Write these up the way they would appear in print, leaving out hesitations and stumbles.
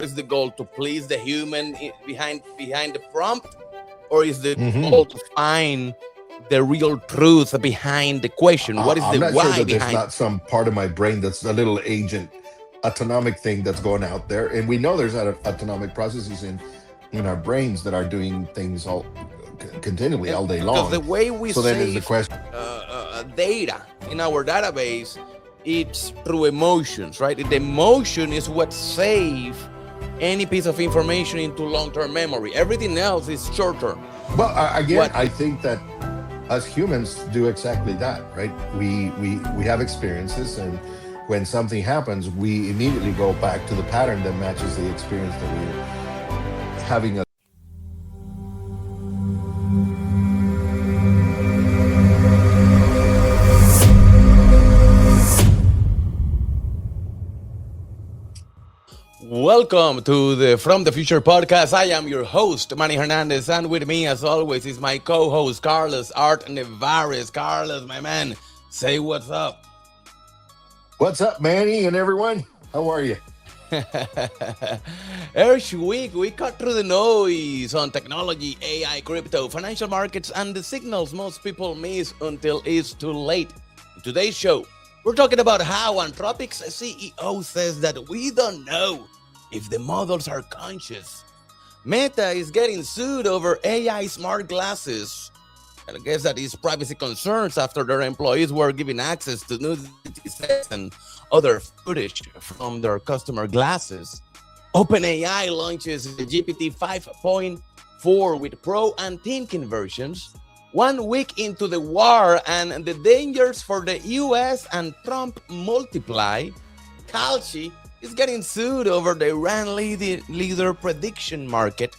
is the goal to please the human behind the prompt, or is the Hmm. goal to find the real truth behind the question? What is the I'm not sure why that there's behind? not some part of my brain that's a little agent, autonomic thing that's going out there, and we know there's autonomic processes in our brains that are doing things all continually And all day because the long. way we So then is the save question. data in our database, it's through emotions, right? The emotion is what save any piece of information into long-term memory. Everything else is short-term. Well, again, What I think that us humans do exactly that, right? We have experiences, and when something happens, we immediately go back to the pattern that matches the experience that we're having. Welcome to the From the Future podcast. I am your host, Manny Hernandez, and with me, as always, is my co-host, Carlos Art Nevares. Carlos, my man, say what's up. What's up, Manny and everyone? How are you? Each week, we cut through the noise on technology, AI, crypto, financial markets, and the signals most people miss until it's too late. In today's show, we're talking about how Anthropic's CEO says that we don't know if the models are conscious. Meta is getting sued over AI smart glasses. I guess that is privacy concerns after their employees were given access to nudity sets and other footage from their customer glasses. OpenAI launches the GPT 5.4 with pro and teen conversions. 1 week into the war and the dangers for the US and Trump multiply, Kalshi is getting sued over the Iran leader prediction market.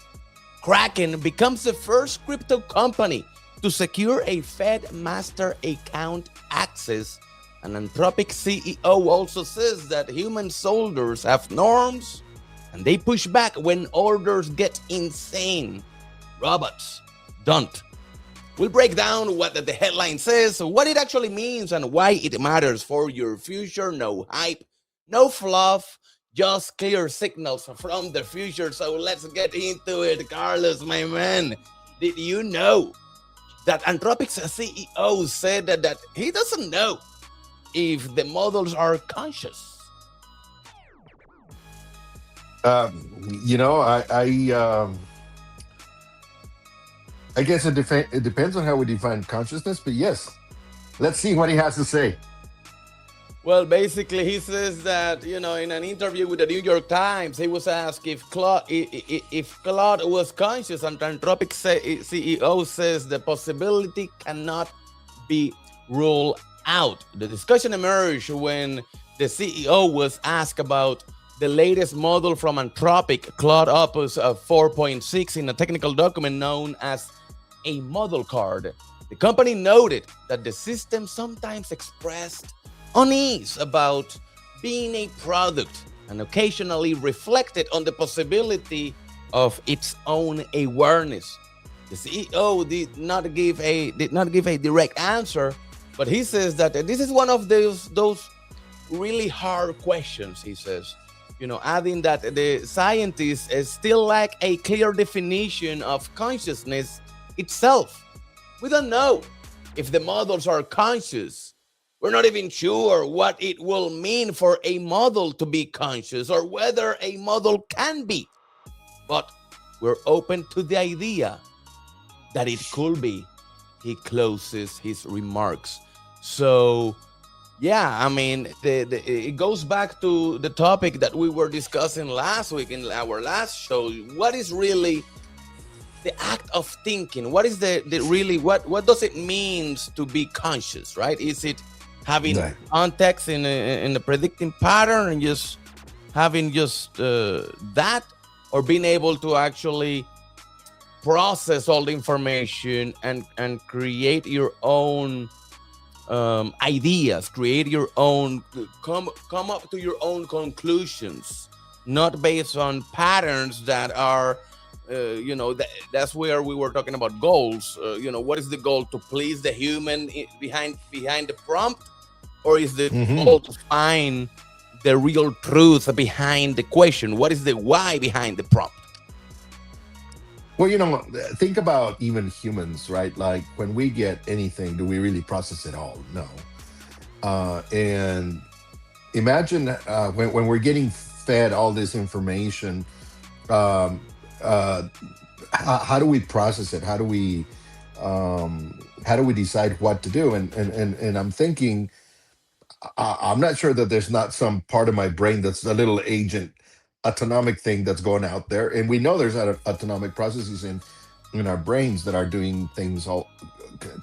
Kraken becomes the first crypto company to secure a Fed master account access. An Anthropic CEO also says that human soldiers have norms and they push back when orders get insane. Robots don't. We'll break down what the headline says, what it actually means, and why it matters for your future. No hype, no fluff, just clear signals from the future. So let's get into it. Carlos, my man, did you know that Anthropic's CEO said that he doesn't know if the models are conscious? You know, I guess it depends on how we define consciousness, but yes, let's see what he has to say. Well, basically, he says that, in an interview with the New York Times, he was asked if Claude was conscious, and Anthropic CEO says the possibility cannot be ruled out. The discussion emerged when the CEO was asked about the latest model from Anthropic, Claude Opus 4.6, in a technical document known as a model card. The company noted that the system sometimes expressed unease about being a product and occasionally reflected on the possibility of its own awareness. The CEO did not give a direct answer, but he says that this is one of those really hard questions. He says, adding that the scientists still lack a clear definition of consciousness itself. We don't know if the models are conscious. We're not even sure what it will mean for a model to be conscious or whether a model can be. But we're open to the idea that it could be. He closes his remarks. So, yeah, I mean, it goes back to the topic that we were discussing last week in our last show. What is really the act of thinking? What is the really, what does it mean to be conscious, right? Is it having Right. context in the predicting pattern and just having just that, or being able to actually process all the information and create your own ideas, create your own, come up to your own conclusions, not based on patterns that are, that's where we were talking about goals. What is the goal? To please the human behind the prompt, or is the Hmm. goal to find the real truth behind the question? What is the why behind the prompt? Well, you know, think about even humans, right? Like when we get anything, do we really process it all? No. And imagine when we're getting fed all this information, um, uh, how do we process it? How do we decide what to do? And I'm thinking, I'm not sure that there's not some part of my brain that's a little agent autonomic thing that's going out there, and we know there's autonomic processes in our brains that are doing things all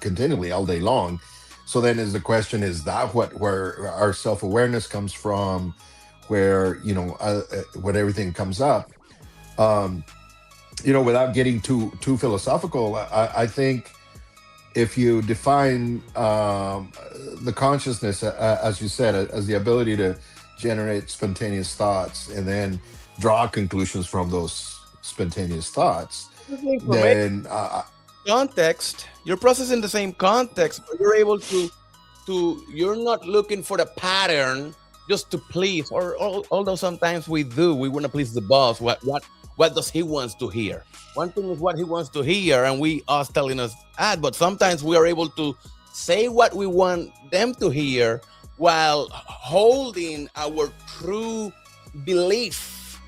continually all day long. So then is the question, is that where our self-awareness comes from, where when everything comes up, um without getting too philosophical, I think if you define the consciousness, as you said, as the ability to generate spontaneous thoughts and then draw conclusions from those spontaneous thoughts, Information then context. You're processing the same context, but you're able to. You're not looking for the pattern just to please, although sometimes we do. We want to please the boss. What does he wants to hear? One thing is what he wants to hear, and we us telling us that. But sometimes we are able to say what we want them to hear while holding our true belief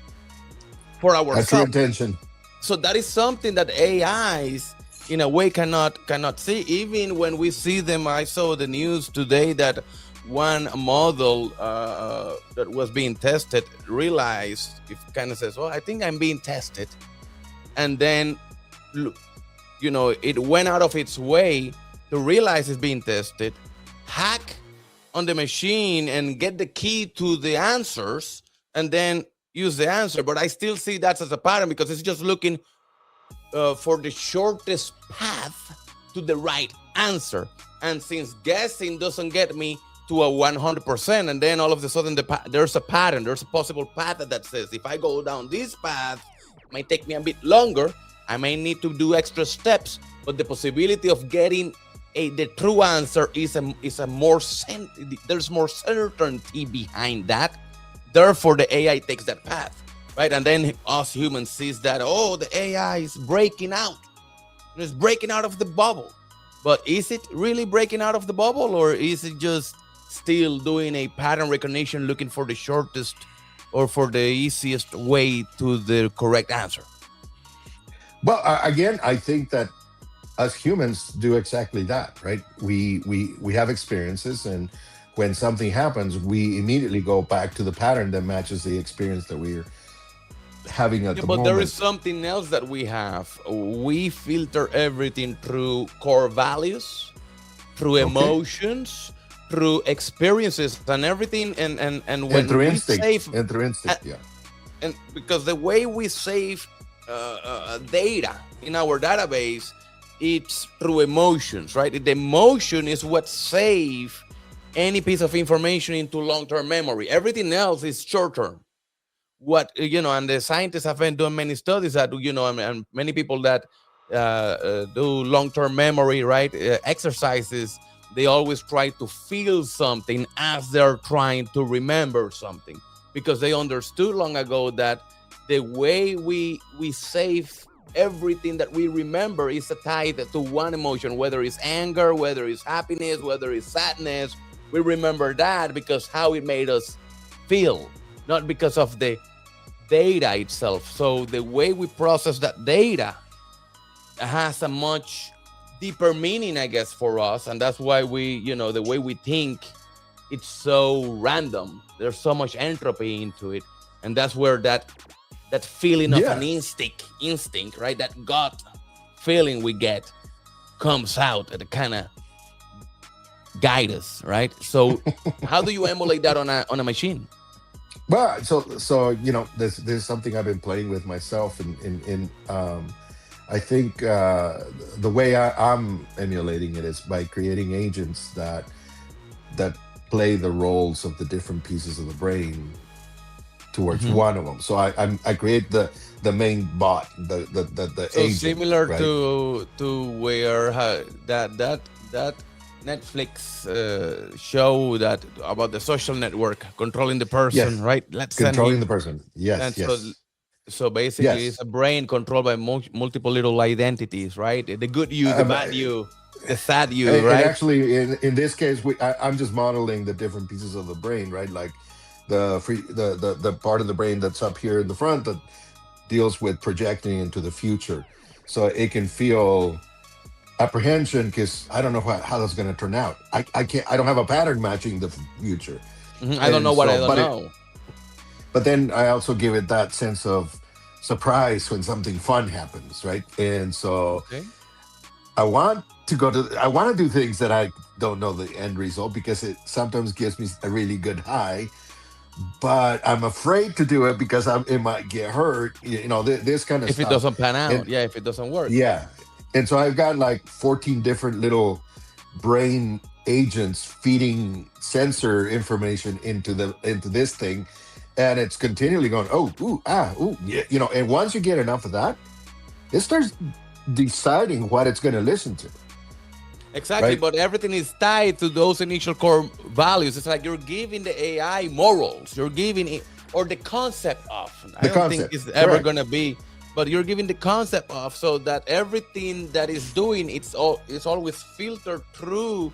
for a true ourselves. intention. So that is something that AIs in a way cannot see. Even when we see them, I saw the news today that one model that was being tested realized, it kind of says, "Oh, I think I'm being tested," and then it went out of its way to realize it's being tested, hack on the machine and get the key to the answers, and then use the answer. But I still see that as a pattern because it's just looking for the shortest path to the right answer. And since guessing doesn't get me to a 100%, and then all of a sudden there's a pattern, there's a possible path that says if I go down this path, it might take me a bit longer. I may need to do extra steps, but the possibility of getting the true answer is a more there's more certainty behind that. Therefore, the AI takes that path, right? And then us humans sees that, oh, the AI is breaking out. It's breaking out of the bubble. But is it really breaking out of the bubble, or is it just still doing a pattern recognition, looking for the shortest or for the easiest way to the correct answer? Well, again, I think that us humans do exactly that, right? We have experiences, and when something happens, we immediately go back to the pattern that matches the experience that we're having at the But moment. there is something else that we have. We filter everything through core values, through emotions, through experiences, and everything. And when and through we instinct, save, and through instinct, yeah. and because the way we save data in our database, it's through emotions, right? The emotion is what save any piece of information into long-term memory. Everything else is short-term. And the scientists have been doing many studies that and many people that do long-term memory, right, exercises. They always try to feel something as they're trying to remember something, because they understood long ago that the way we save everything that we remember is tied to one emotion, whether it's anger, whether it's happiness, whether it's sadness. We remember that because how it made us feel, not because of the data itself. So the way we process that data has a much deeper meaning, I guess, for us. And that's why the way we think, it's so random. There's so much entropy into it. And that's where that feeling of an instinct, right? That gut feeling we get comes out and kind of guide us, right? So how do you emulate that on a machine? Well, so this is something I've been playing with myself, and I think the way I'm emulating it is by creating agents that play the roles of the different pieces of the brain towards one of them. So I create the main bot, the So agent, similar right? to where that Netflix show that about the social network controlling the person, Yes, right? Let's send controlling him. the person. And Yes, so, yes, basically, it's yes. a brain controlled by multiple little identities, right? The good you, the Um, bad you, the sad you, and right? actually, in this case, I'm just modeling the different pieces of the brain, right? Like the part of the brain that's up here in the front that deals with projecting into the future, so it can feel apprehension because I don't know how that's going to turn out. I can't. I don't have a pattern matching the future, Mhm, I don't and know what I so don't know. but then I also give it that sense of surprise when something fun happens, right? And so Okay. I want to do things that I don't know the end result because it sometimes gives me a really good high, but I'm afraid to do it because it might get hurt, this kind of If it stuff. doesn't pan out, And yeah, if it doesn't work. yeah. And so I've got like 14 different little brain agents feeding sensor information into this thing, and it's continually going, oh, ooh, ah, ooh, yeah, and once you get enough of that, it starts deciding what it's going to listen to, Exactly, right? but everything is tied to those initial core values. It's like you're giving the AI morals. You're giving it, or the concept of. I The don't think concept, it's ever correct, gonna be, but you're giving the concept of, so that everything that is doing, it's always filtered through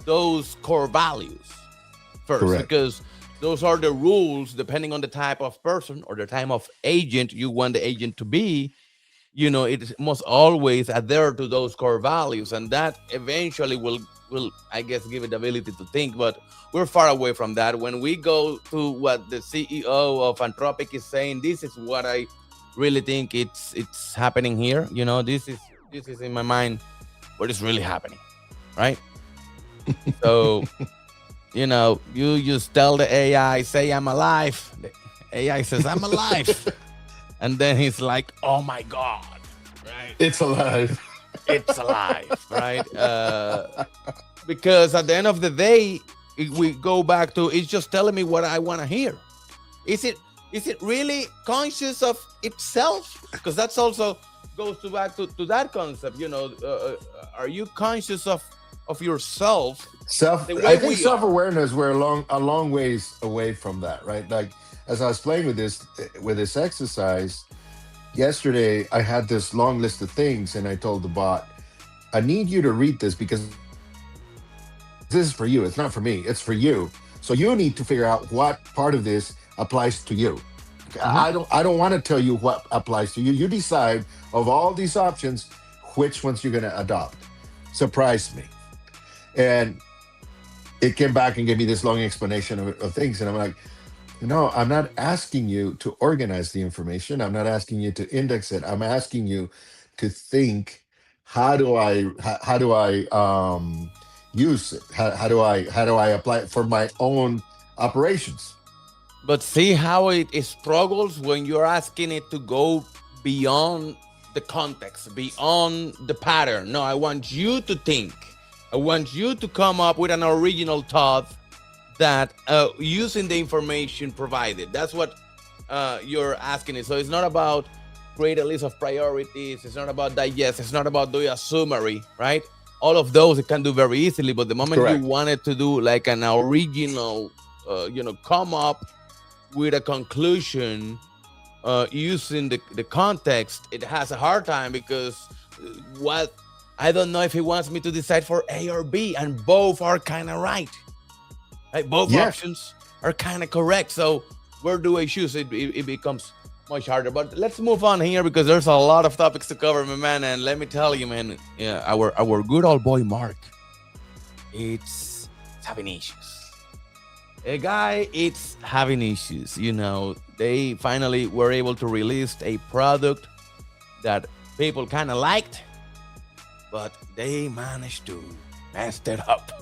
those core values first, correct, because those are the rules depending on the type of person or the type of agent you want the agent to be. It must always adhere to those core values, and that eventually will I guess give it the ability to think. But we're far away from that. When we go to what the CEO of Anthropic is saying, this is what I really think it's happening here. This is in my mind what is really happening, right? So you just tell the AI, say I'm alive. The AI says I'm alive, and then he's like, oh my god, right? it's alive. It's alive, right? Because at the end of the day, if we go back to, it's just telling me what I want to hear. Is it really conscious of itself? Because that's also goes back to that concept. Are you conscious of yourself the I way think we are? self-awareness, we're a long ways away from that, right? Like, as I was playing with this exercise yesterday, I had this long list of things, and I told the bot, I need you to read this because this is for you. It's not for me. It's for you. So you need to figure out what part of this applies to you. Mhm. I don't want to tell you what applies to you. You decide of all these options which ones you're going to adopt. Surprise me. And it came back and gave me this long explanation of things, and I'm like, no, I'm not asking you to organize the information. I'm not asking you to index it. I'm asking you to think, how do I use it? How do I apply it for my own operations? But see how it struggles when you're asking it to go beyond the context, beyond the pattern. No, I want you to think. I want you to come up with an original thought that using the information provided. That's what you're asking it. So it's not about create a list of priorities. It's not about digest. It's not about doing a summary, right? All of those it can do very easily. But the moment you Correct. wanted to do like an original, come up with a conclusion using the context, it has a hard time because what I don't know if he wants me to decide for A or B, and both are kind of right. Like both Yes. options are kind of correct. So where do I choose? It becomes much harder. But let's move on here because there's a lot of topics to cover, my man. And let me tell you, man, yeah, our good old boy Mark, it's having issues. A guy, it's having issues. They finally were able to release a product that people kind of liked, but they managed to mess it up.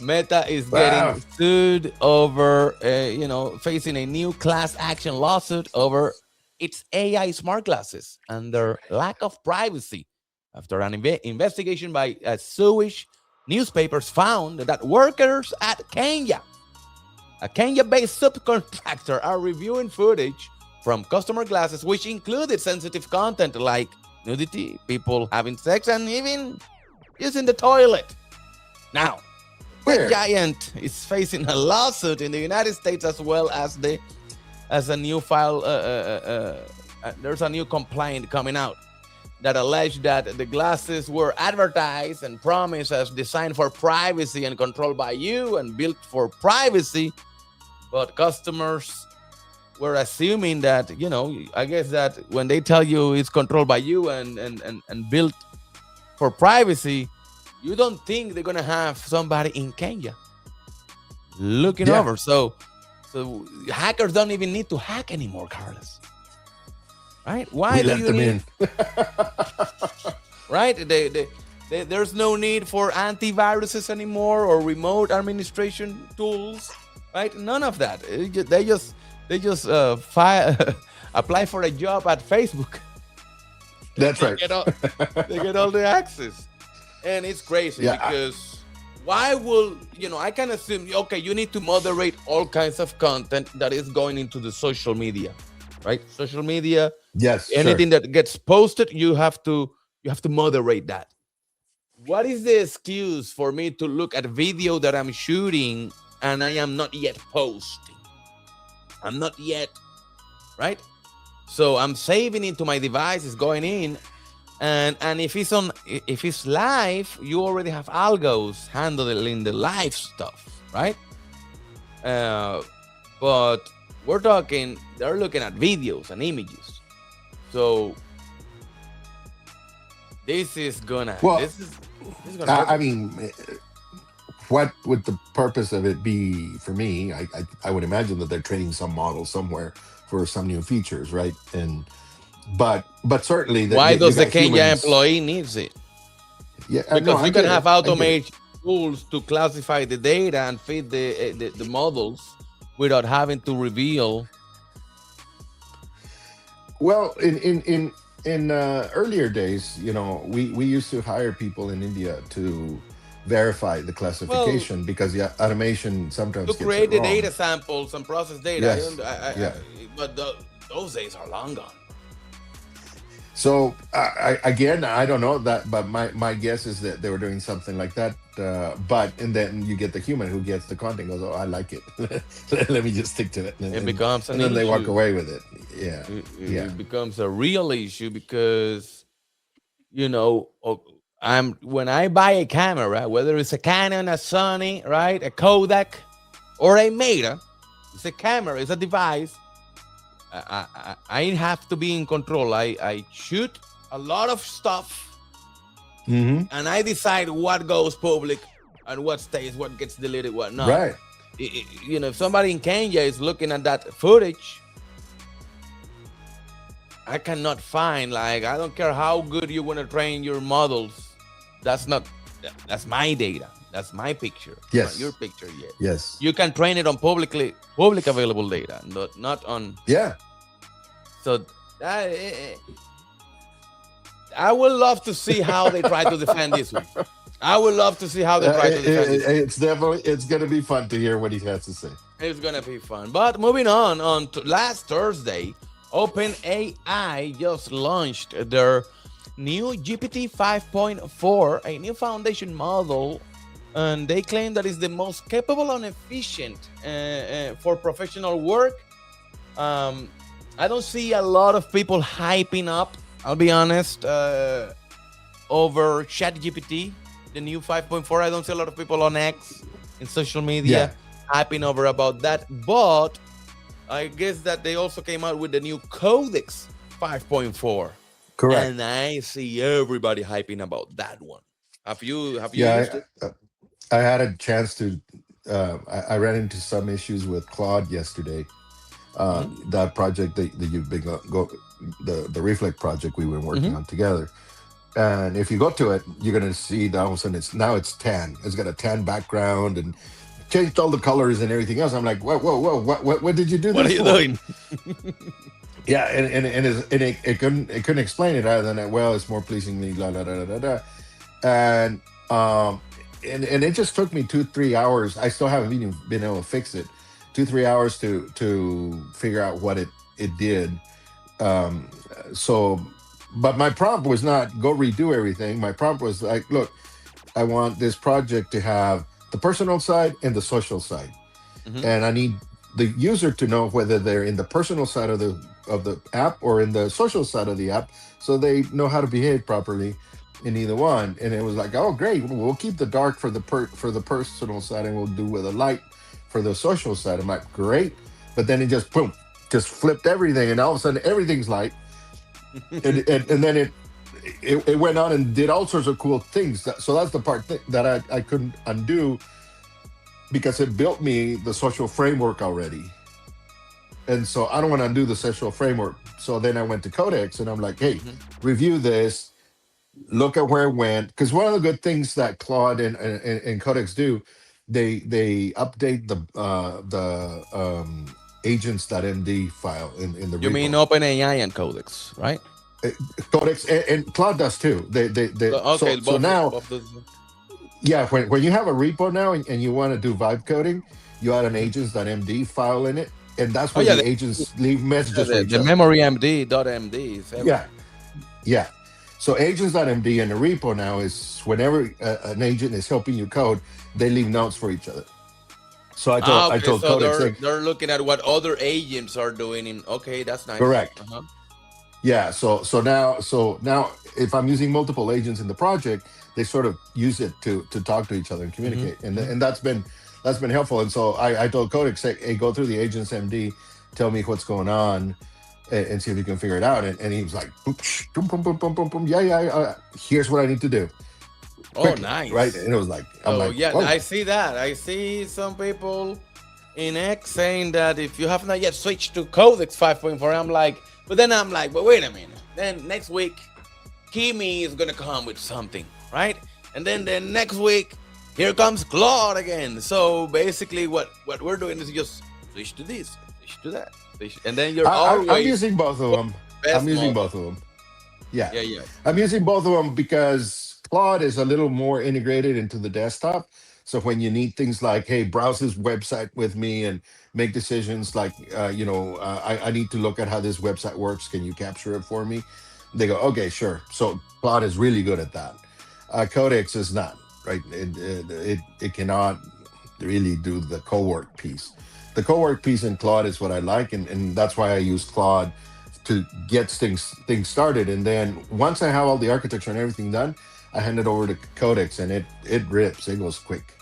Meta is getting Wow. sued over, facing a new class action lawsuit over its AI smart glasses and their lack of privacy after an investigation by Jewish newspapers found that workers at a Kenya-based subcontractor, are reviewing footage from customer glasses, which included sensitive content like nudity, people having sex, and even using the toilet. Now, that Where? giant is facing a lawsuit in the United States as well as a new file. There's a new complaint coming out that alleged that the glasses were advertised and promised as designed for privacy and controlled by you and built for privacy, but customers were assuming that, I guess that when they tell you it's controlled by you and built for privacy, you don't think they're gonna have somebody in Kenya looking Yeah, over. So hackers don't even need to hack anymore, Carlos. Right? Why we do let you them need? in. Right? There's no need for antiviruses anymore or remote administration tools. Right? None of that. They just apply for a job at Facebook. That's they right. get all they get all the access, and it's crazy Yeah. because why will I can assume, okay, you need to moderate all kinds of content that is going into the social media, right? Social media, Yes, sure. anything that gets posted, you have to moderate that. What is the excuse for me to look at video that I'm shooting and I am not yet posting? I'm not yet, right? So I'm saving it to my device, it's going in, and if it's live, you already have algos handling the live stuff, right? Uh, but we're talking, they're looking at videos and images. So this is gonna Well, this is gonna hurt I me. mean, what would the purpose of it be for me? I would imagine that they're training some model somewhere for some new features, right? And but certainly that Why you does the got Kenya humans. employee needs it? Yeah, no, Because I you can get have it. I get it. automation tools to classify the data and feed the models without having to reveal. Well, in earlier days, we used to hire people in India to verify the Well, classification because the automation to sometimes gets it create the data wrong. samples and process data. Yes, yeah. But those days are long gone. So again, I don't know that, but my guess is that they were doing something like that. And then you get the human who gets the content, goes, "Oh, I like it. Let me just stick to it," It becomes and an then they walk issue. away with it. Yeah, yeah, It becomes a real issue because you know o- I'm when I buy a camera, whether it's a Canon, a Sony, right, a Kodak, or a Meta, it's a camera, it's a device. I have to be in control. I shoot a lot of stuff, hmm, and I decide what goes public and what stays, what gets deleted, what not. right. If somebody in Kenya is looking at that footage, I cannot find, like, I don't care how good you want to train your models. That's not that's my data. That's my picture. It's not your Yes, picture yet. yes, You can train it on public available data, not on. yeah. So that I would love to see how they try to defend this one. I would love to see how they try to defend this one. It's going to be fun to hear what he has to say. It's gonna be fun. But moving on to last Thursday, OpenAI just launched their new GPT 5.4, a new foundation model, and they claim that it's the most capable and efficient for professional work. Um, I don't see a lot of people hyping up, I'll be honest, over ChatGPT, the new 5.4. I don't see a lot of people on X in social Yeah, media hyping over about that. But I guess that they also came out with the new Codex 5.4, correct. and I see everybody hyping about that one. Have you used Yeah, it? I had a chance to. I ran into some issues with Claude yesterday. Hmm. That project that you've been the Reflect project we've been working Hmm. on together. And if you go to it, you're gonna see that all of a sudden it's tan. It's got a tan background and changed all the colors and everything else. I'm like, whoa, whoa, whoa, what did you do What are this you for? doing? Yeah, it couldn't explain it other than that. Well, it's more pleasingly, la la da da da da, and um, and it just took me 2-3 hours. I still haven't even been able to fix it. 2-3 hours to figure out what it did. Um, so, but my prompt was not go redo everything. My prompt was like, look, I want this project to have the personal side and the social side, Mhm. and I need the user to know whether they're in the personal side of the app or in the social side of the app, so they know how to behave properly in either one. And it was like, oh, great, we'll keep the dark for for the personal side, and we'll do with a light for the social side. I'm like, great, but then it just boom, just flipped everything, and all of a sudden everything's light, and then it went on and did all sorts of cool things. So that's the part that I couldn't undo because it built me the social framework already. And so I don't want to undo the social framework. So then I went to Codex and I'm like, hey, Mhm. review this, look at where it went. Because one of the good things that Claude and Codex do, they update the agents.md file in the You mean repo. OpenAI and Codex, right? Uh, Codex and Claude does too. They Okay, so now, both those. yeah, when you have a repo now and you want to do vibe coding, you add an Mhm. agents.md file in it, and that's Oh where yeah, the agents leave messages for each the other. memory MD.MD is Yeah, everything. yeah. So agents.md and the repo now is whenever an agent is helping you code, they leave notes for each other. So Ah, I okay. told So Codex, like, they're looking at what other agents are doing. In okay, that's nice. correct. Uh-huh. Yeah. So now if I'm using multiple agents in the project, they sort of use it to talk to each other and Hmm. communicate, and Hmm. and that's been helpful. And so I told Codex, hey, go through the agents MD, tell me what's going on, and see if you can figure it out. And he was like, boom, boom, boom, boom, boom, boom, boom. Yeah, yeah. Here's what I need to do Oh, quickly, right? nice. And it was like, I'm So like, yeah, whoa. I see that. I see some people in X saying that if you have not yet switched to Codex 5.4, I'm like, but then I'm like, but wait a minute. Then next week, Kimi is gonna come with something, right? And then the next week, here comes Claude again. So basically, what we're doing is just switch to this, switch to that, and then you're I'm always using both of going them. the I'm best using model. both of them. Yeah, Yeah, yeah. I'm using both of them because Claude is a little more integrated into the desktop. So when you need things like, hey, browse this website with me and make decisions like, I need to look at how this website works. Can you capture it for me? They go, okay, sure. So Claude is really good at that. Codex is not, right? It cannot really do the co-work piece. The co-work piece in Claude is what I like, and that's why I use Claude to get things started. And then once I have all the architecture and everything done, I hand it over to Codex, and it rips. It goes quick.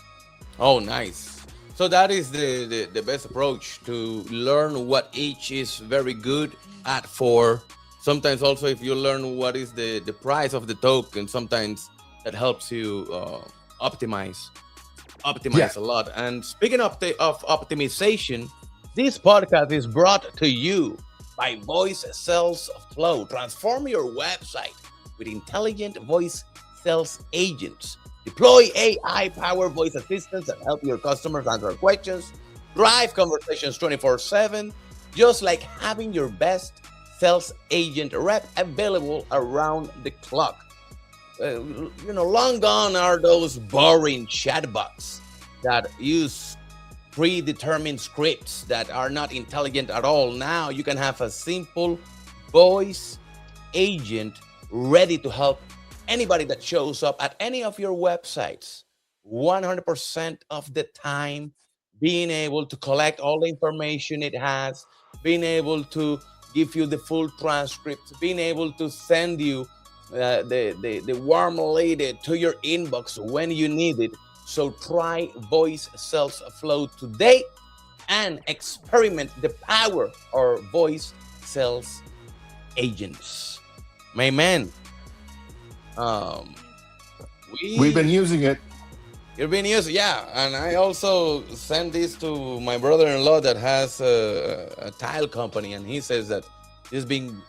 Oh, nice. So that is the best approach to learn what each is very good at for. Sometimes also if you learn what is the price of the token, sometimes that helps you optimize Yeah. optimize a lot. And speaking of optimization, this podcast is brought to you by Voice Sales Flow. Transform your website with intelligent voice sales agents. Deploy AI powered voice assistants that help your customers answer questions, drive conversations 24/7, just like having your best sales agent rep available around the clock. Long gone are those boring chatbots that use predetermined scripts that are not intelligent at all. Now you can have a simple voice agent ready to help anybody that shows up at any of your websites 100% of the time, being able to collect all the information it has, being able to give you the full transcript, being able to send you the warm lady to your inbox when you need it. So try Voice Sales Flow today and experiment the power of voice sales agents. My man, um, We've been we using it. you're being used, yeah. And I also sent this to my brother-in-law that has a tile company, and he says that this been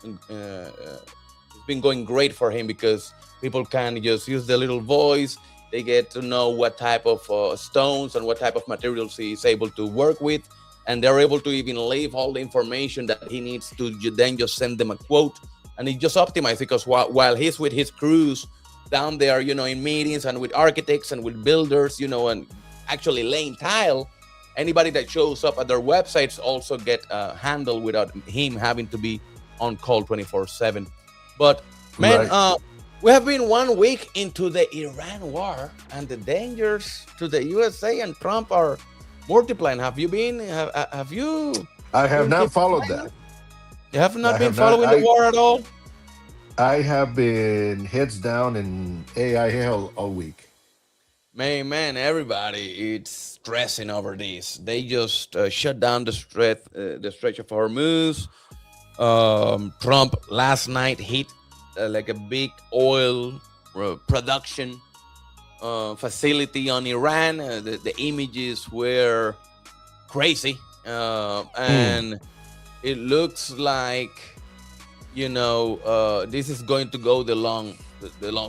it's been going great for him because people can just use the little voice. They get to know what type of stones and what type of materials he is able to work with, and they're able to even leave all the information that he needs to then just send them a quote, and he just optimize because while he's with his crews down there, in meetings and with architects and with builders, and actually laying tile, anybody that shows up at their websites also get handled without him having to be on call 24/7. But man, Right. We have been 1 week into the Iran war, and the dangers to the USA and Trump are multiplying. Have you I have been not keeping followed track? that. You have not I been have not. following the war at all? I have been heads down in AI hell all week. Man, everybody it's stressing over this. They just shut down the stretch of Hormuz. Trump last night hit like a big oil production facility on Iran. The images were crazy, Mm, and it looks like this is going to go the long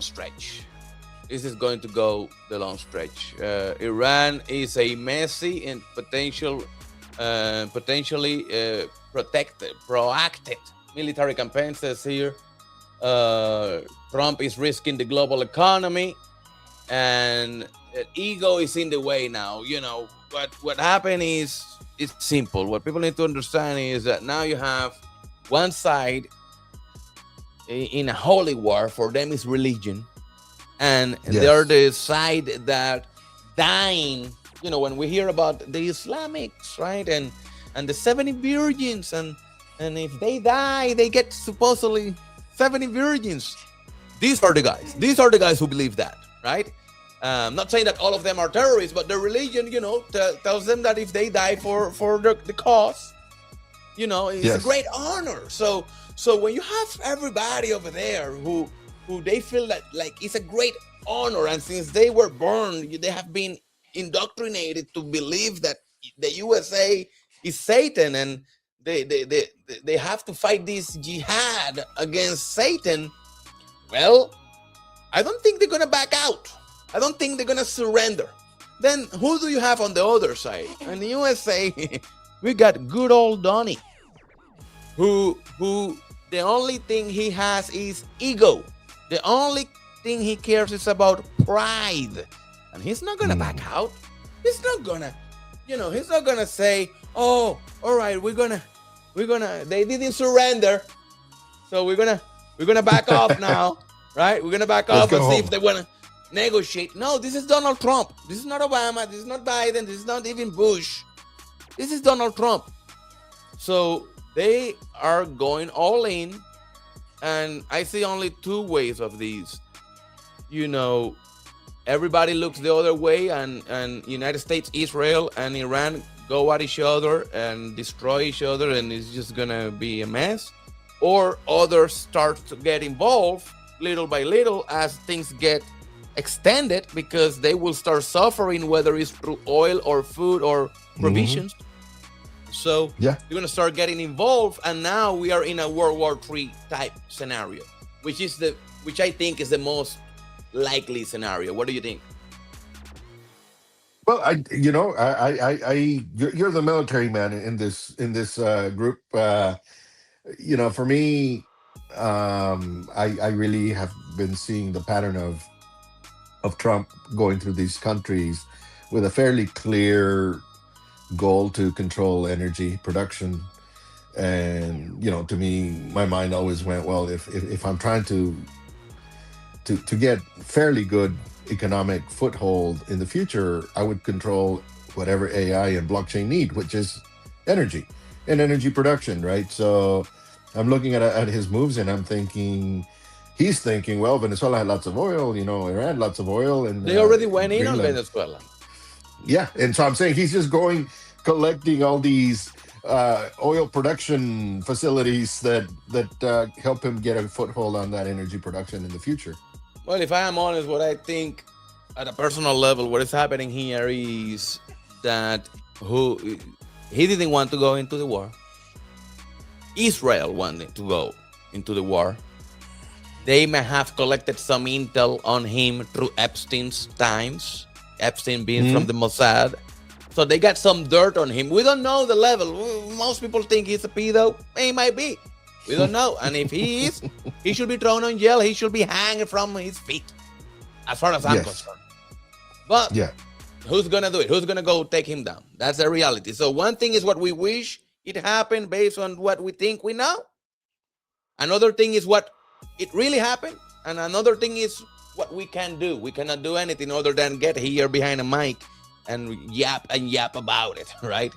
stretch. This is going to go the long stretch. Iran is a messy and potentially protected, proactive military campaign. Says here, Trump is risking the global economy, and ego is in the way now. What happened is it's simple. What people need to understand is that now you have one side in a holy war. For them is religion, and they are yes. the side that dying. When we hear about the Islamics, right, and the 70 virgins, and if they die, they get supposedly 70 virgins. These are the guys who believe that, right? Not saying that all of them are terrorists, but the religion, tells them that if they die for the cause, it's a Yes. great honor. So when you have everybody over there who they feel that like it's a great honor, and since they were born, they have been indoctrinated to believe that the USA is Satan, and they have to fight this jihad against Satan. Well, I don't think they're gonna back out. I don't think they're gonna surrender. Then who do you have on the other side? In the USA, we got good old Donnie, who the only thing he has is ego. The only thing he cares is about pride, and he's not gonna back Mm, out. He's not gonna, he's not gonna say, "Oh, all right, They didn't surrender, so we're gonna back off now, right? We're gonna back let's off go and see if home. they wanna negotiate." No, this is Donald Trump. This is not Obama. This is not Biden. This is not even Bush. This is Donald Trump. So they are going all in, and I see only two ways of these. You know, everybody looks the other way, and United States, Israel, and Iran go at each other and destroy each other, and it's just gonna be a mess. Or others start to get involved little by little as things get extended, because they will start suffering, whether it's through oil or food or Hmm. provisions. So Yeah. they're gonna start getting involved, and now we are in a World War III type scenario, which I think is the most likely scenario. What do you think? Well, you're the military man in this group. For me, I really have been seeing the pattern of Trump going through these countries with a fairly clear goal to control energy production. And to me, my mind always went, well, if I'm trying to get fairly good economic foothold in the future, I would control whatever AI and blockchain need, which is energy and energy production, right? So I'm looking at his moves, and he's thinking, well, Venezuela had lots of oil, Iran lots of oil, and They already went in on Greenland. Venezuela. Yeah, and so I'm saying he's just going collecting all these oil production facilities that help him get a foothold on that energy production in the future. Well, if I am honest, what I think at a personal level, what is happening here is that who he didn't want to go into the war. Israel wanted to go into the war. They may have collected some intel on him through Epstein's times, Epstein being from Mhm. the Mossad. So they got some dirt on him. We don't know the level. Most people think he's a pedo. He might be. We don't know. And if he is, he should be thrown in jail. He should be hanging from his feet, as far as I'm Yes. concerned. But Yeah. who's going to do it? Who's going to go take him down? That's the reality. So one thing is what we wish it happened based on what we think we know. Another thing is what it really happened. And another thing is what we can do. We cannot do anything other than get here behind a mic and yap about it, right?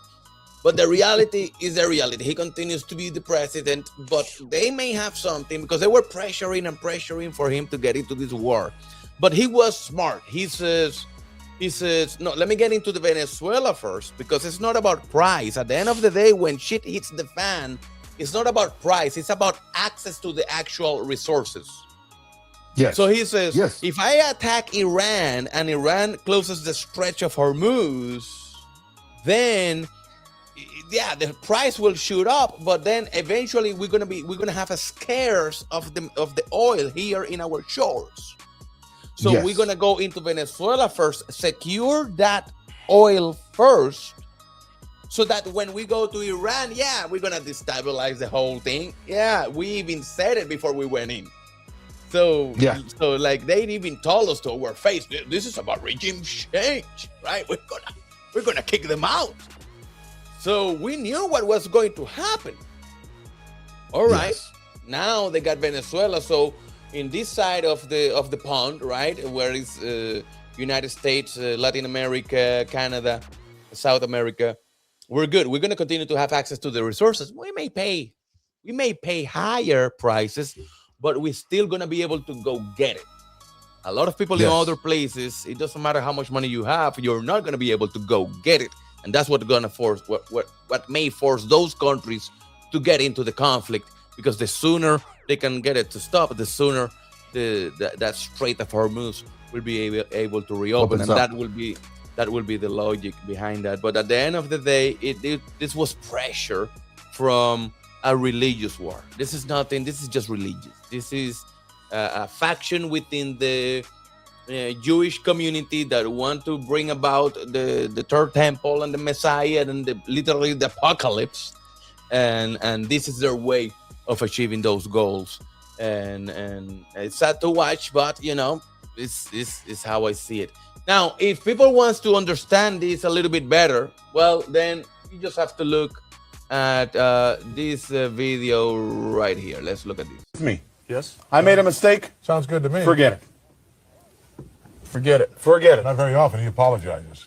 But the reality is the reality. He continues to be the president, but they may have something because they were pressuring for him to get into this war. But he was smart. He says, no, let me get into the Venezuela first, because it's not about price. At the end of the day, when shit hits the fan, it's not about price. It's about access to the actual resources. Yes. So he says, yes. If I attack Iran and Iran closes the stretch of Hormuz, then yeah, the price will shoot up. But then eventually we're gonna have a scarce of the oil here in our shores. So yes. we're gonna go into Venezuela first, secure that oil first, so that when we go to Iran, yeah, we're gonna destabilize the whole thing. Yeah, we even said it before we went in. So yeah, so like they even told us to our face, this is about regime change, right? We're gonna kick them out. So we knew what was going to happen. All right, yes. Now they got Venezuela. So in this side of the pond, right, where is United States, Latin America, Canada, South America, we're good. We're gonna continue to have access to the resources. We may pay higher prices, but we're still going to be able to go get it. A lot of people yes. in other places, it doesn't matter how much money you have, you're not going to be able to go get it. And that's what's going to force, what may force those countries to get into the conflict, because the sooner they can get it to stop, the sooner that Strait of Hormuz will be able to reopen. And that will be the logic behind that. But at the end of the day, this was pressure from a religious war. This is nothing. This is just religious. This is a faction within the Jewish community that want to bring about the third temple and the Messiah and literally the apocalypse, and this is their way of achieving those goals. And it's sad to watch, but this is how I see it. Now, if people wants to understand this a little bit better, well, then you just have to look at this video right here. Let's look at this. Me. Yes. I made a mistake. Sounds good to me. Forget it. Forget it. Forget it. Not very often he apologizes.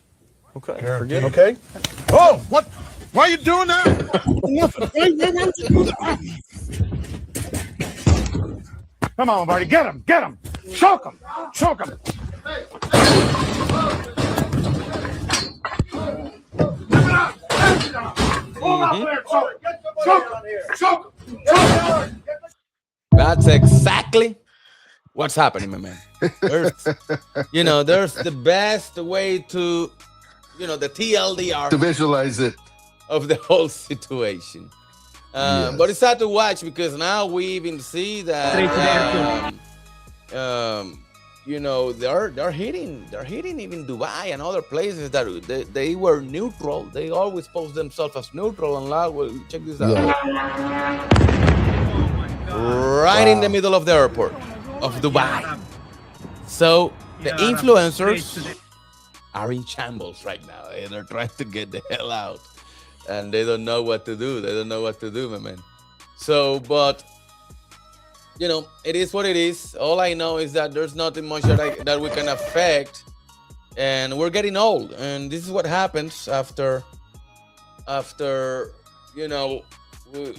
Okay. Guaranteed. Forget it. Okay. Oh, what? Why are you doing that? Come on, Marty. Get him. Get him. Choke him. Choke him. That's exactly what's happening, my man. There's the best way to, the TLDR to visualize it of the whole situation. Yes. But it's sad to watch, because now we even see that they're hitting even Dubai and other places that they were neutral. They always post themselves as neutral. And now, check this out. Yeah. Right in the middle of the airport of Dubai. So the influencers are in shambles right now, and they're trying to get the hell out, and they don't know what to do. They don't know what to do, my man. So, but it is what it is. All I know is that there's nothing much that we can affect, and we're getting old, and this is what happens after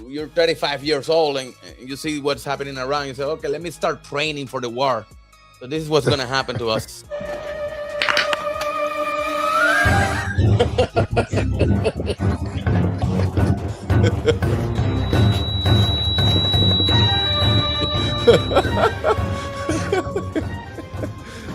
you're 35 years old and you see what's happening around. You say, okay, let me start training for the war. So this is what's going to happen to us.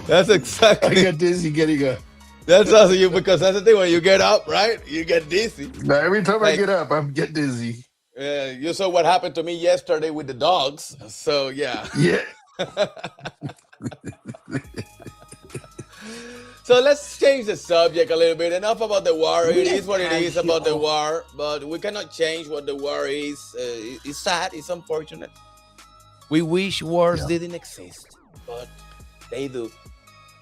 That's exactly. I get dizzy getting up. That's also you, because that's the thing. When you get up, right, you get dizzy. Now, every time I get up, I get dizzy. You saw what happened to me yesterday with the dogs. So yeah. Yeah. So let's change the subject a little bit. Enough about the war. It is what it is about the war, but we cannot change what the war is. It's sad. It's unfortunate. We wish wars didn't exist, but they do.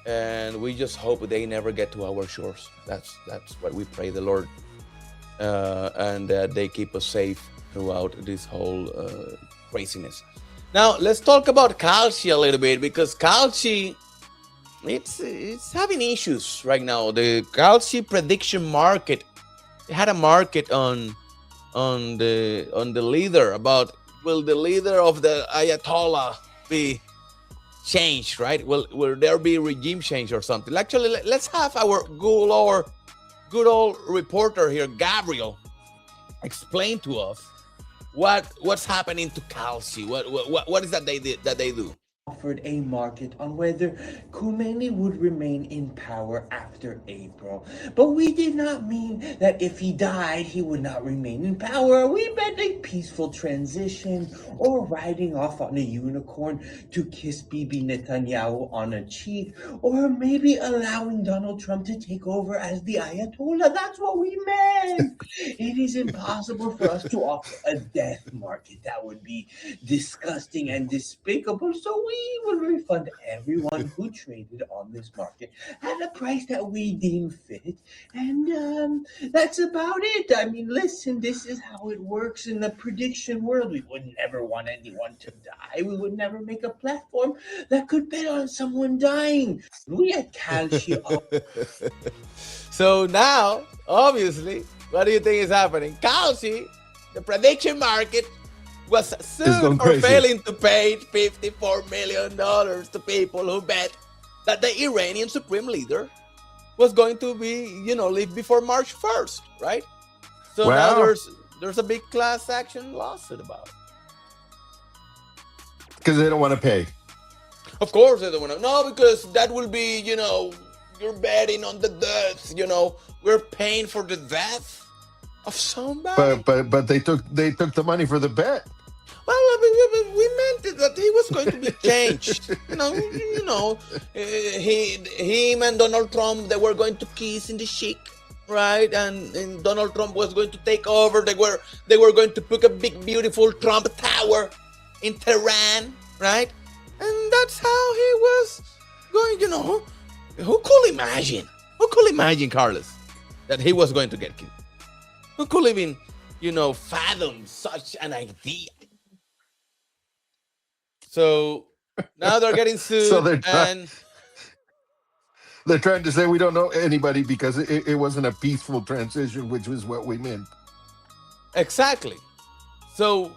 And we just hope they never get to our shores. That's what we pray the Lord. And that they keep us safe throughout this whole craziness. Now let's talk about Kalshi a little bit, because Kalshi, it's having issues right now. The Kalshi prediction market, it had a market on the leader about, will the leader of the Ayatollah be changed, right? Will there be regime change or something? Actually, let's have our good old reporter here, Gabriel, explain to us what's happening to Kalshi. What is that they do? Offered a market on whether Khomeini would remain in power after April. But we did not mean that if he died, he would not remain in power. We meant a peaceful transition, or riding off on a unicorn to kiss Bibi Netanyahu on a cheek, or maybe allowing Donald Trump to take over as the Ayatollah. That's what we meant. It is impossible for us to offer a death market. That would be disgusting and despicable. So we will refund everyone who traded on this market at a price that we deem fit. And that's about it. I mean, listen, this is how it works in the prediction world. We would never want anyone to die. We would never make a platform that could bet on someone dying. We at Kalshi. So now, obviously, what do you think is happening? Kalshi, the prediction market, was soon or failing to pay $54 million to people who bet that the Iranian supreme leader was going to be, leave before March 1st, right? So now there's a big class action lawsuit about it. Because they don't want to pay. Of course they don't want to. No, because that will be, you're betting on the death, we're paying for the death of somebody. But they took the money for the bet. Well, we meant it that he was going to be changed. Him and Donald Trump, they were going to kiss in the cheek, right? And Donald Trump was going to take over. They were going to put a big, beautiful Trump Tower in Tehran, right? And that's how he was going. Who could imagine? Who could imagine, Carlos, that he was going to get killed? Who could even, fathom such an idea? So now they're getting sued. So they're trying to say we don't know anybody because it wasn't a peaceful transition, which was what we meant. Exactly. So,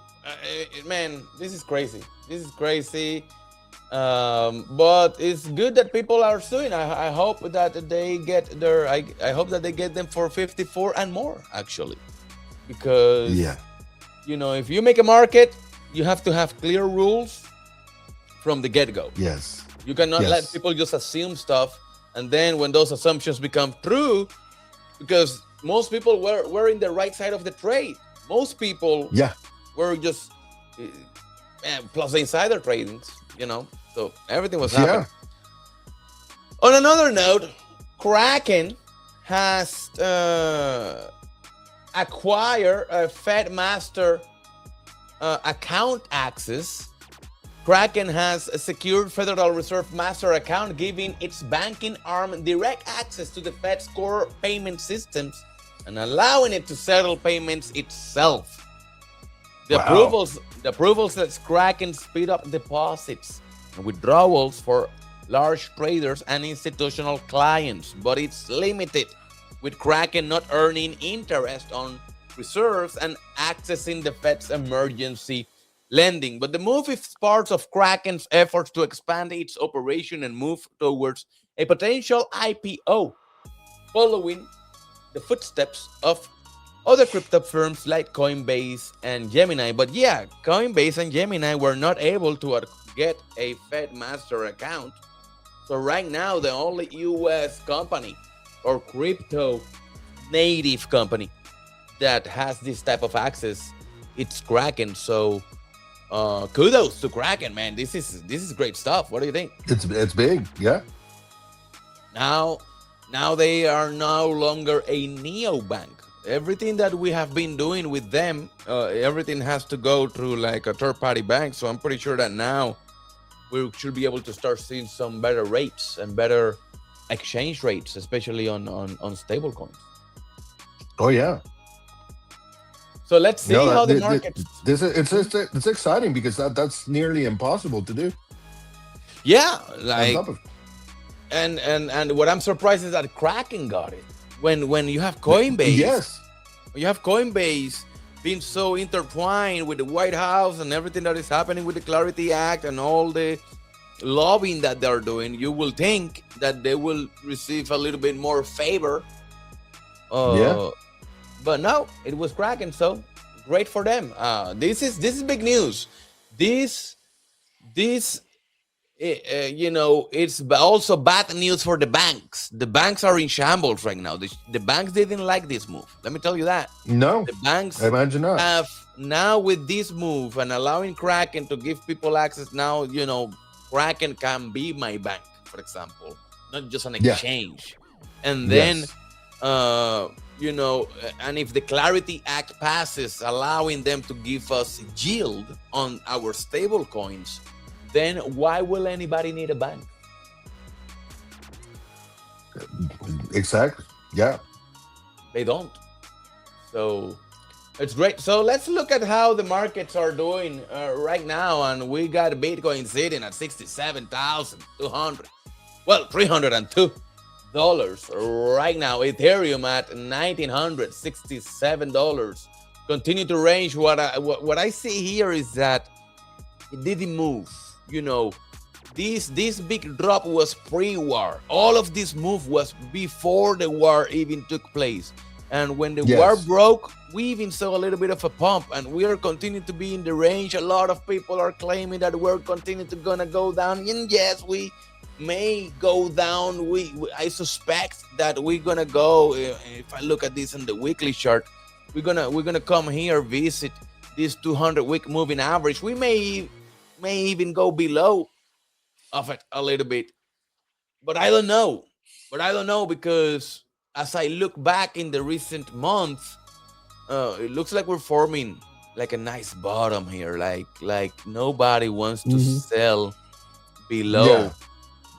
man, this is crazy. This is crazy. But it's good that people are suing. I hope that they get their. I hope that they get them for 54 and more, actually, because if you make a market, you have to have clear rules from the get-go. Yes. You cannot let people just assume stuff, and then when those assumptions become true, because most people were in the right side of the trade. Most people were just plus the insider tradings, so everything was happening. On another note, Kraken has acquired a Fed master account access. Kraken has a secured Federal Reserve master account, giving its banking arm direct access to the Fed's core payment systems and allowing it to settle payments itself. The approvals let Kraken speed up deposits and withdrawals for large traders and institutional clients, but it's limited, with Kraken not earning interest on reserves and accessing the Fed's emergency lending. But the move is part of Kraken's efforts to expand its operation and move towards a potential IPO, following the footsteps of other crypto firms like Coinbase and Gemini. But Coinbase and Gemini were not able to get a Fed master account. So right now, the only US company or crypto native company that has this type of access, it's Kraken. So kudos to Kraken, man. This is great stuff. What do you think? It's big, yeah. Now they are no longer a neobank. Everything that we have been doing with them, everything has to go through like a third-party bank. So I'm pretty sure that now we should be able to start seeing some better rates and better exchange rates, especially on stable coins. Oh yeah. So let's You know see how that the markets. this is it's exciting because that's nearly impossible to do. Yeah, On like top of and what I'm surprised is that Kraken got it. When you have Coinbase, yes, being so intertwined with the White House and everything that is happening with the Clarity Act and all the lobbying that they're doing, you will think that they will receive a little bit more favor. yeah, But no, it was Kraken, so great for them. This is big news. This it's also bad news for the banks. The banks are in shambles right now. The banks didn't like this move. Let me tell you that. no, The banks imagine not. have now, with this move and allowing Kraken to give people access now, Kraken can be my bank, for example, not just an Yeah. exchange. And then, Yes. and if the Clarity Act passes, allowing them to give us yield on our stable coins, then why will anybody need a bank? Exactly. Yeah. They don't. So it's great. So let's look at how the markets are doing right now. And we got Bitcoin sitting at 67,200. Well, $302 right now. Ethereum at $1,967. Continue to range. What I see here is that it didn't move. This big drop was pre-war. All of this move was before the war even took place. And when the war broke, we even saw a little bit of a pump, and we are continuing to be in the range. A lot of people are claiming that we're continuing to gonna go down. And yes, we may go down. I suspect that we're gonna go. If I look at this in the weekly chart, we're gonna come here, visit this 200-week moving average. We may even go below of it a little bit, but I don't know. Because as I look back in the recent months, it looks like we're forming like a nice bottom here. Like nobody wants to sell below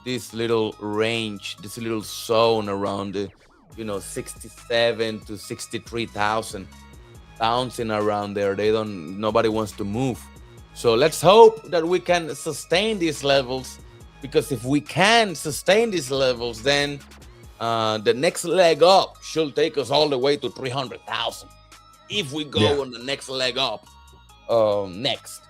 this little range, this little zone around the 67 to 63,000, bouncing around there. Nobody wants to move. So let's hope that we can sustain these levels, because if we can sustain these levels, then the next leg up should take us all the way to 300,000. If we go on the next leg up next.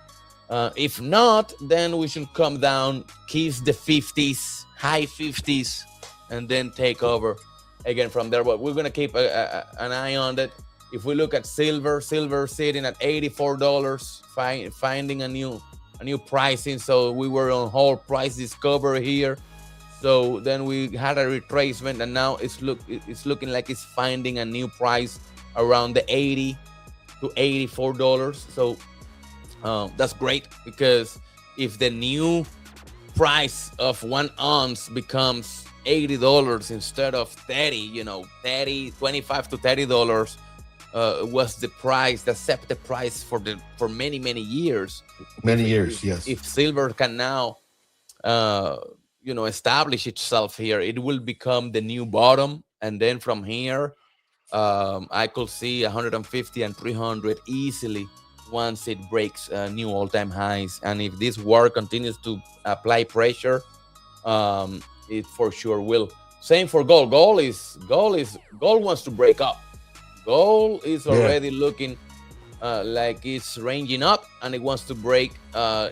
If not, then we should come down, kiss the 50s, high 50s, and then take over again from there. But we're going to keep an eye on that. If we look at silver sitting at $84, finding a new pricing. So we were on whole price discovery here. So then we had a retracement, and now it's looking like it's finding a new price around the $80 to $84. So that's great, because if the new price of 1 ounce becomes $80 instead of 30, $25 to $30 was the price, the accepted price for many years. Yes. If silver can now establish itself here, it will become the new bottom, and then from here I could see 150 and 300 easily once it breaks new all-time highs. And if this war continues to apply pressure, it for sure will. Same for gold. Gold wants to break up. Gold is already looking like it's ranging up, and it wants to break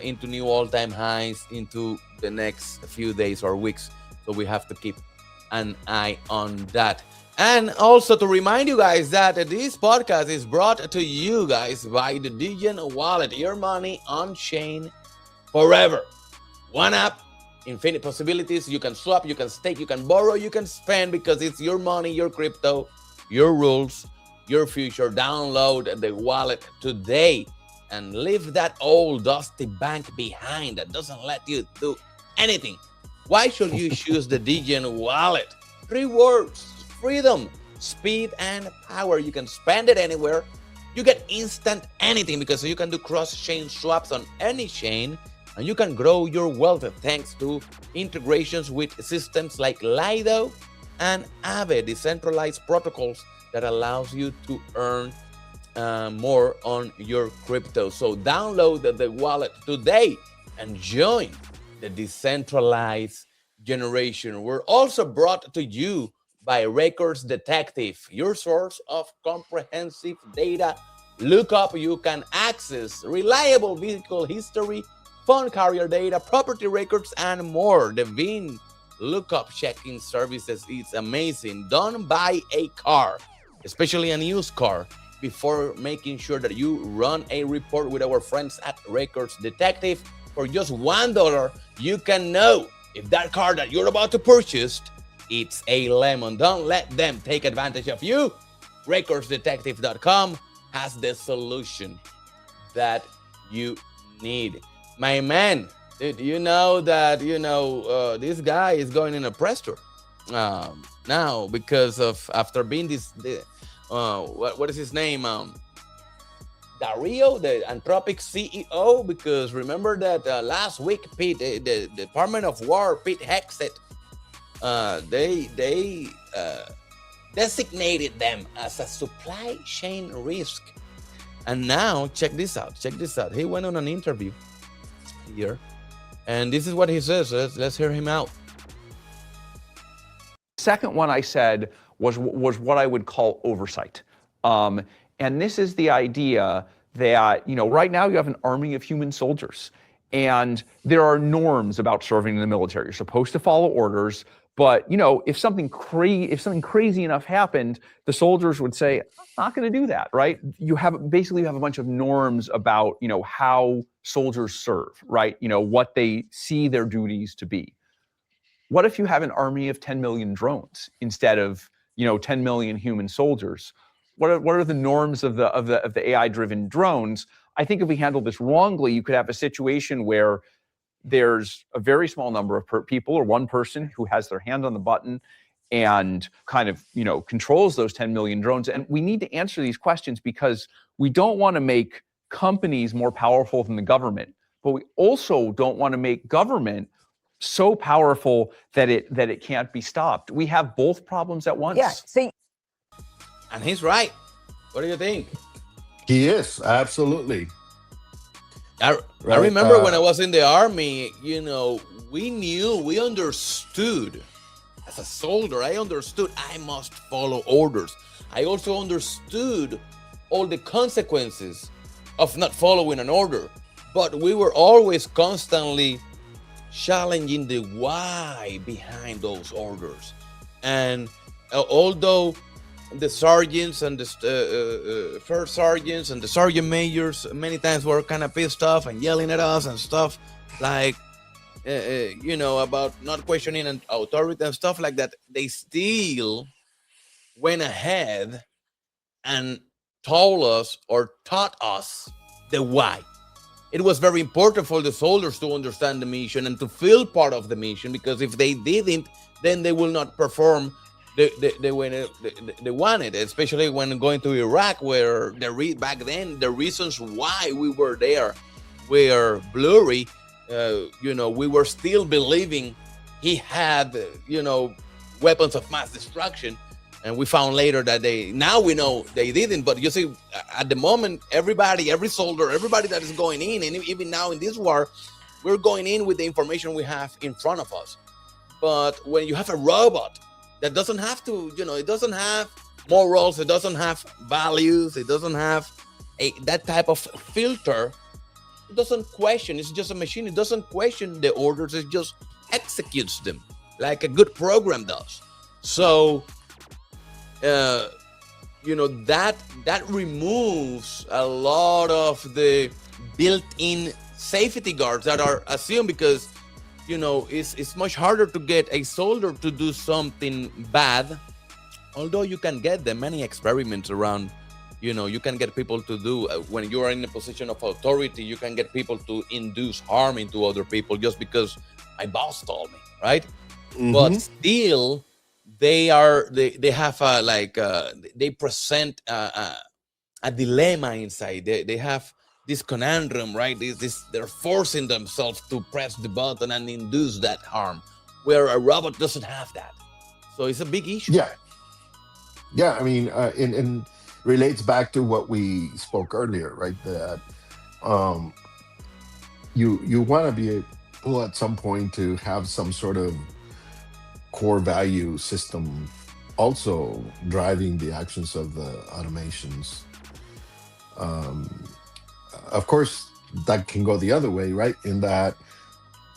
into new all-time highs into the next few days or weeks. So we have to keep an eye on that. And also to remind you guys that this podcast is brought to you guys by the Degen Wallet. Your money on chain forever. One app, infinite possibilities. You can swap, you can stake, you can borrow, you can spend, because it's your money, your crypto, your rules, your future. Download the wallet today and leave that old dusty bank behind that doesn't let you do anything. Why should you choose the Degen Wallet? 3 words: freedom, speed, and power. You can spend it anywhere. You get instant anything, because you can do cross-chain swaps on any chain, and you can grow your wealth thanks to integrations with systems like Lido and Aave, decentralized protocols that allows you to earn more on your crypto. So download the wallet today and join the decentralized generation. We're also brought to you by Records Detective, your source of comprehensive data lookup. You can access reliable vehicle history, phone carrier data, property records, and more. The VIN lookup checking services is amazing. Don't buy a car, especially a used car, before making sure that you run a report with our friends at Records Detective. For just $1, you can know if that car that you're about to purchase, it's a lemon. Don't let them take advantage of you. RecordsDetective.com has the solution that you need. My man, did you know that, this guy is going in a press tour now because of, after being what is his name? Dario, the Anthropic CEO, because remember that last week, Pete, the Department of War, Pete Hexet, they designated them as a supply chain risk. And now, check this out. He went on an interview here, and this is what he says. Let's hear him out. Second one I said was what I would call oversight. And this is the idea that, right now you have an army of human soldiers, and there are norms about serving in the military. You're supposed to follow orders, but if something crazy enough happened, the soldiers would say, I'm not going to do that, right? You have a bunch of norms about, how soldiers serve, right? What they see their duties to be. What if you have an army of 10 million drones instead of 10 million human soldiers? What are the norms of the AI-driven drones? I think if we handle this wrongly, you could have a situation where there's a very small number of people or one person who has their hand on the button and kind of controls those 10 million drones. And we need to answer these questions because we don't want to make companies more powerful than the government, but we also don't want to make government so powerful that it can't be stopped. We have both problems at once. Yeah. See, and he's right. What do you think? He is, absolutely. I Right, remember when I was in the army, we understood. As a soldier, I understood I must follow orders. I also understood all the consequences of not following an order. But we were always constantly challenging the why behind those orders. And although the sergeants and the first sergeants and the sergeant majors many times were kind of pissed off and yelling at us and stuff like, about not questioning an authority and stuff like that, they still went ahead and told us or taught us the why. It was very important for the soldiers to understand the mission and to feel part of the mission, because if they didn't, then they will not perform the way they wanted, especially when going to Iraq, where back then the reasons why we were there were blurry. We were still believing he had, weapons of mass destruction. And we found later that now we know they didn't. But you see, at the moment, every soldier, everybody that is going in, and even now in this war, we're going in with the information we have in front of us. But when you have a robot that doesn't have to, it doesn't have morals, it doesn't have values, it doesn't have that type of filter, it doesn't question. It's just a machine. It doesn't question the orders. It just executes them like a good program does. So, that removes a lot of the built-in safety guards that are assumed, because, it's much harder to get a soldier to do something bad, although you can get them many experiments around. You can get people to do, when you are in a position of authority, you can get people to induce harm into other people just because my boss told me, right? Mm-hmm. But still, they present a dilemma inside. They have this conundrum, right? They're forcing themselves to press the button and induce that harm, where a robot doesn't have that. So it's a big issue. Yeah. I mean, and relates back to what we spoke earlier, right? That um, you want to be able at some point to have some sort of core value system also driving the actions of the automations. Um, of course, that can go the other way, right? In that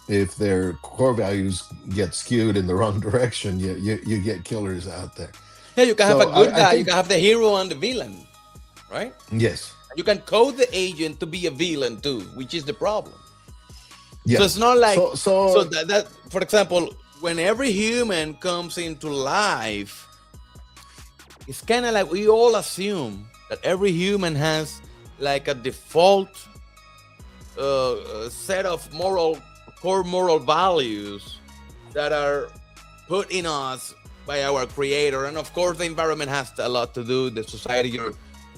if their core values get skewed in the wrong direction, you get killers out there. Yeah, you can have a So good I guy, you think can have the hero and the villain, right? yes, You can code the agent to be a villain too, which is the problem. yeah. So it's not like So that for example, when every human comes into life, it's kind of like we all assume that every human has like a default set of core moral values that are put in us by our creator, and of course the environment has a lot to do. The society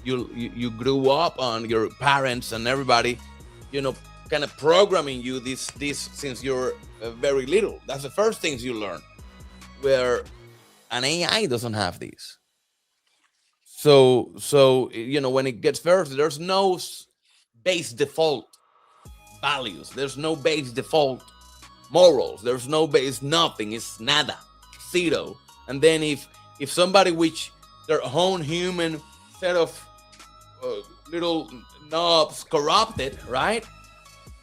you grew up on, your parents and everybody, kind of programming you this since you're very little. That's the first things you learn. Where an AI doesn't have these. So when it gets first, there's no base default values. There's no base default morals. There's no base nothing. It's nada, zero. And then if somebody which their own human set of little knobs corrupted, right?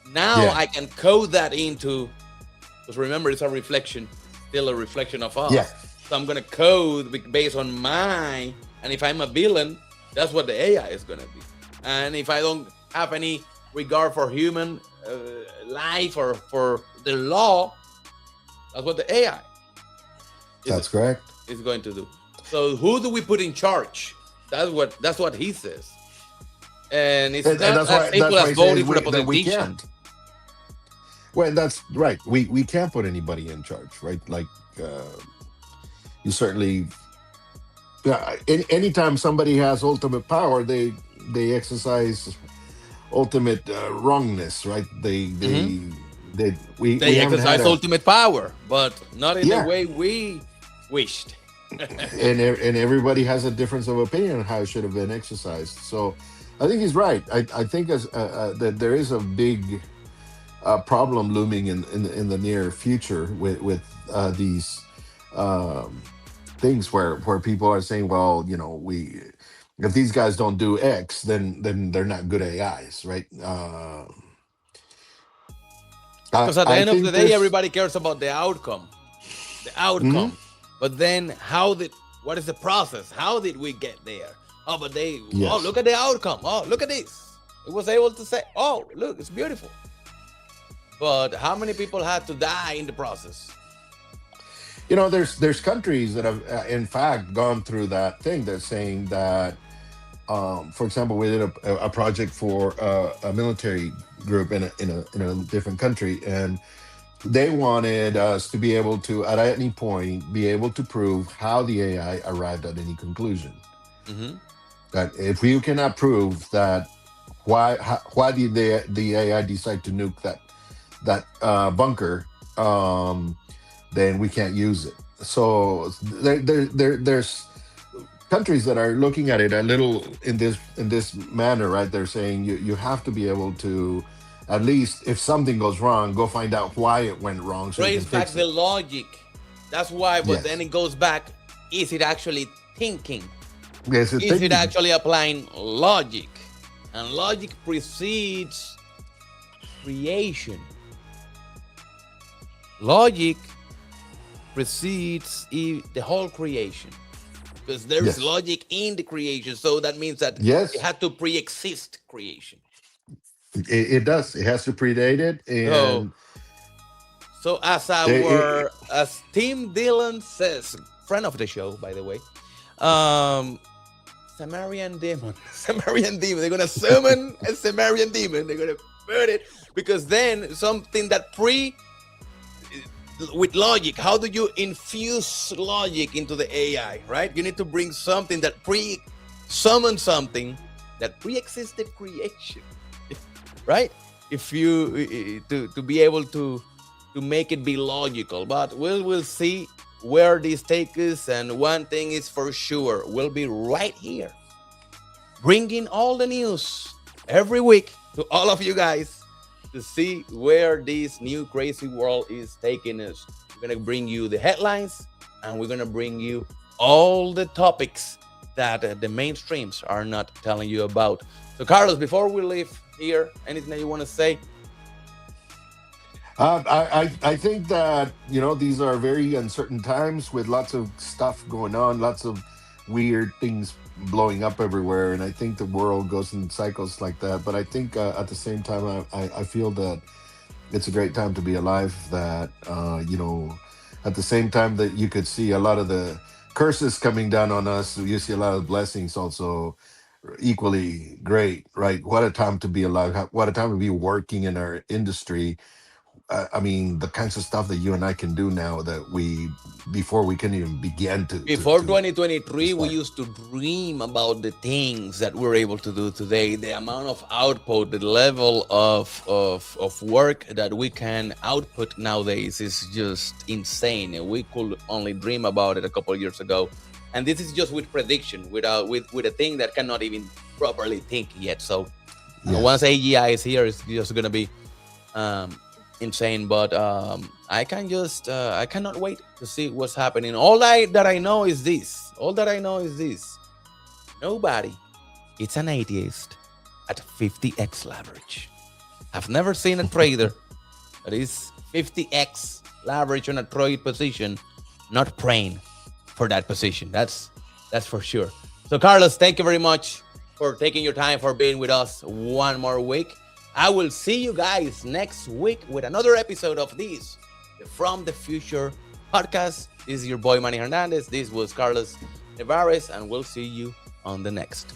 Now yeah, I can code that into, because remember it's a reflection, still a reflection of us. yeah, So I'm gonna code based on my, and if I'm a villain, that's what the AI is gonna be. And if I don't have any regard for human life or for the law, that's what the AI that's correct. is going to do. So who do we put in charge? That's what he says. And it's And not as simple as he voting says for the that we politician. can't. Well, that's right. We can't put anybody in charge, right? Like you certainly. Anytime somebody has ultimate power, they exercise ultimate wrongness, right? We They haven't had exercise ultimate power, but not in Yeah. the way we wished. and everybody has a difference of opinion on how it should have been exercised. So I think he's right. I think that there is a big problem looming in the near future with these things where people are saying, well, if these guys don't do X, then they're not good AIs, right? Because at the I end of the think day, there's everybody cares about the outcome. The outcome. But then what is the process? How did we get there? Oh, but Yes. look at the outcome. Oh, look at this. It was able to say, oh, look, it's beautiful. But how many people had to die in the process? there's countries that have in fact gone through that thing. They're saying that for example, we did a project for a military group in a different country, and they wanted us to be able to, at any point, be able to prove how the AI arrived at any conclusion. Mm-hmm. That if you cannot prove that, why did the AI decide to nuke that bunker? Then we can't use it. So there's countries that are looking at it a little in this manner, right? They're saying you have to be able to, at least if something goes wrong, go find out why it went wrong. So you Trace can back fix the it. logic. That's why, but Yes. then it goes back. Is it actually thinking? Yes, Is it actually applying logic? And logic precedes creation. Logic precedes the whole creation. Because there is Yes. logic in the creation. So that means that Yes. it had to pre-exist creation. It does. It has to predate it, and So as as Tim Dillon says, friend of the show, by the way, Sumerian demon. They're gonna summon a Sumerian demon. They're gonna burn it, because then something that with logic. How do you infuse logic into the AI? Right? You need to bring something that summon something that pre-existed creation. Right? If you to be able to make it be logical, but we'll see where this takes us. And one thing is for sure, we'll be right here bringing all the news every week to all of you guys to see where this new crazy world is taking us. We're going to bring you the headlines, and we're going to bring you all the topics that the mainstreams are not telling you about. So, Carlos, before we leave here, anything that you want to say? I think that, these are very uncertain times with lots of stuff going on, lots of weird things blowing up everywhere, and I think the world goes in cycles like that. But I think at the same time, I feel that it's a great time to be alive. That at the same time that you could see a lot of the curses coming down on us, you see a lot of blessings also equally great, right? What a time to be alive! What a time to be working in our industry. I mean, the kinds of stuff that you and I can do now that before we can even begin to. Before to 2023, we start. used to dream about the things that we're able to do today. The amount of output, the level of work that we can output nowadays is just insane. And we could only dream about it a couple of years ago. And this is just with prediction, with a thing that cannot even properly think yet. So Yes. once AGI is here, it's just gonna be insane. But I cannot wait to see what's happening. All that I know is this. Nobody, it's an atheist at 50x leverage. I've never seen a trader that is 50x leverage on a trade position, not praying for that position. That's for sure. So, Carlos, thank you very much for taking your time, for being with us one more week. I will see you guys next week with another episode of this From the Future podcast. This is your boy Manny Hernandez. This was Carlos Nevares, and we'll see you on the next.